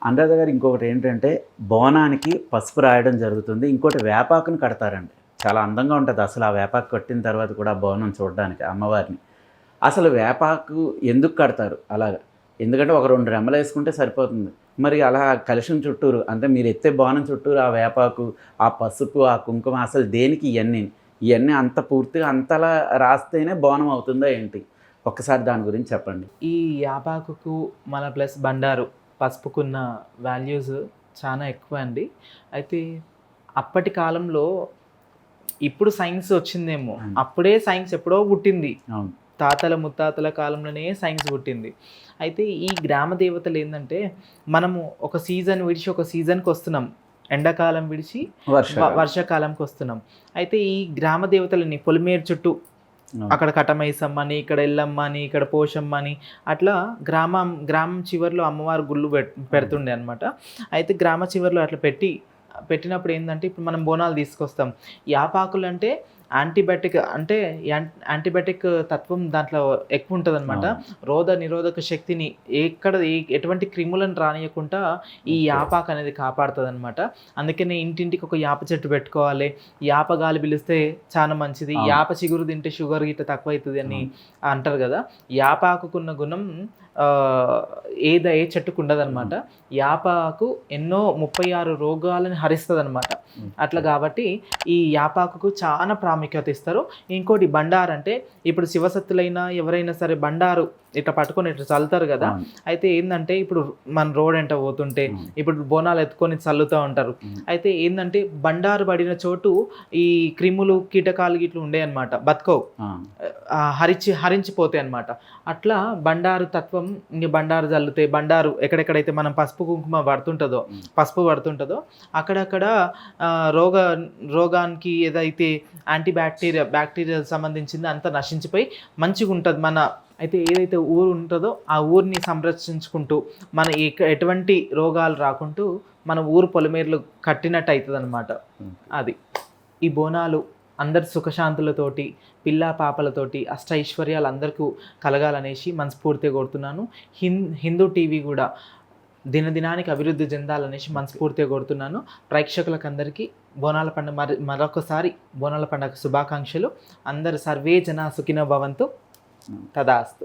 అనురాధ గారు ఇంకొకటి ఏంటంటే బోనానికి పసుపు రాయడం జరుగుతుంది. ఇంకోటి వేపాకుని కడతారండి. చాలా అందంగా ఉంటుంది అసలు ఆ వేపాకు కట్టిన తర్వాత కూడా బోనం చూడడానికి అమ్మవారిని. అసలు వేపాకు ఎందుకు కడతారు అలాగా? ఎందుకంటే ఒక 2 రెమ్మలు వేసుకుంటే సరిపోతుంది. మరి అలా కలశం చుట్టూరు అంటే మీరు ఎత్తే బోనం చుట్టూరు ఆ వేపాకు, ఆ పసుపు, ఆ కుంకుమ అసలు దేనికి ఇయన్నీ? ఇయన్నీ అంత పూర్తిగా అంతలా రాస్తేనే బోనం అవుతుందా ఏంటి? ఒక్కసారి దాని గురించి చెప్పండి. ఈ యాపాకుకు మన ప్లస్ బండారు పసుపుకున్న వాల్యూస్ చాలా ఎక్కువ అండి. అయితే అప్పటి కాలంలో ఇప్పుడు సైన్స్ వచ్చిందేమో, అప్పుడే సైన్స్ ఎప్పుడో పుట్టింది. అవును. తాతల ముత్తాతల కాలంలోనే సైన్స్ పుట్టింది. అయితే ఈ గ్రామ దేవతలు ఏంటంటే మనము ఒక సీజన్ విడిచి ఒక సీజన్కి వస్తున్నాం. ఎండాకాలం విడిచి వర్షాకాలంకి వస్తున్నాం. అయితే ఈ గ్రామ దేవతలని పొలిమేరు చుట్టూ అక్కడ కటమైసమ్మ అని, ఇక్కడ ఎల్లమ్మ అని, ఇక్కడ పోషమ్మ అని అట్లా గ్రామం చివరిలో అమ్మవారి గుళ్ళు పెడుతుండే అనమాట. అయితే గ్రామ చివరిలో అట్లా పెట్టినప్పుడు ఏంటంటే ఇప్పుడు మనం బోనాలు తీసుకొస్తాం. యాపాకులు అంటే యాంటీబయాటిక్ అంటే యాంటీబయాటిక్ తత్వం దాంట్లో ఎక్కువ ఉంటుంది అనమాట. నిరోధక శక్తిని ఎటువంటి క్రిములను రానియకుండా ఈ యాపాకు అనేది కాపాడుతుంది అనమాట. అందుకనే ఇంటింటికి ఒక యాప చెట్టు పెట్టుకోవాలి. యాప గాలి పిలిస్తే చాలా మంచిది. యాప చిగురు తింటే షుగర్ గిట్ట తక్కువ అవుతుంది అని అంటారు కదా. యాపాకుకున్న గుణం ఏ చెట్టుకు ఉండదు అనమాట. యాపాకు ఎన్నో 36 రోగాలను హరిస్తుంది అనమాట. అట్లా కాబట్టి ఈ యాపాకుకు చాలా ప్రాముఖ్యత ఇస్తారు. ఇంకోటి బండారు అంటే ఇప్పుడు శివసత్తులైనా ఎవరైనా సరే బండారు ఇట్లా పట్టుకొని ఇట్లా చల్లుతారు కదా. అయితే ఏంటంటే ఇప్పుడు మన రోడ్ ఎంట పోతుంటే ఇప్పుడు బోనాలు ఎత్తుకొని చల్లుతూ ఉంటారు. అయితే ఏంటంటే బండారు పడిన చోటు ఈ క్రిములు కీటకాలు గిట్లు ఉండే అనమాట, బతుకవు, హరించిపోతాయి అనమాట. అట్లా బండారు తత్వం బండారు చల్లితే బండారు ఎక్కడెక్కడైతే మనం పసుపు పడుతుంటుందో అక్కడక్కడ రోగానికి ఏదైతే బ్యాక్టీరియా సంబంధించింది అంతా నశించిపోయి మంచిగా ఉంటుంది. అయితే ఏదైతే ఊరు ఉంటుందో ఆ ఊరిని సంరక్షించుకుంటూ మన ఎటువంటి రోగాలు రాకుంటూ మన ఊరు పొలిమేరలు కట్టినట్టు అవుతుంది అనమాట. అది ఈ బోనాలు అందరి సుఖశాంతులతోటి పిల్లా పాపలతోటి అష్టైశ్వర్యాలు అందరికీ కలగాలనేసి మనస్ఫూర్తిగా కోరుతున్నాను. హిందూ టీవీ కూడా దినదినానికి అభివృద్ధి చెందాలనేసి మనస్ఫూర్తిగా కోరుతున్నాను. ప్రేక్షకులకు అందరికీ బోనాల పండుగ మరొకసారి బోనాల పండుగ శుభాకాంక్షలు. అందరు సర్వే జన సుఖినో భవంతు. తదాస్తు.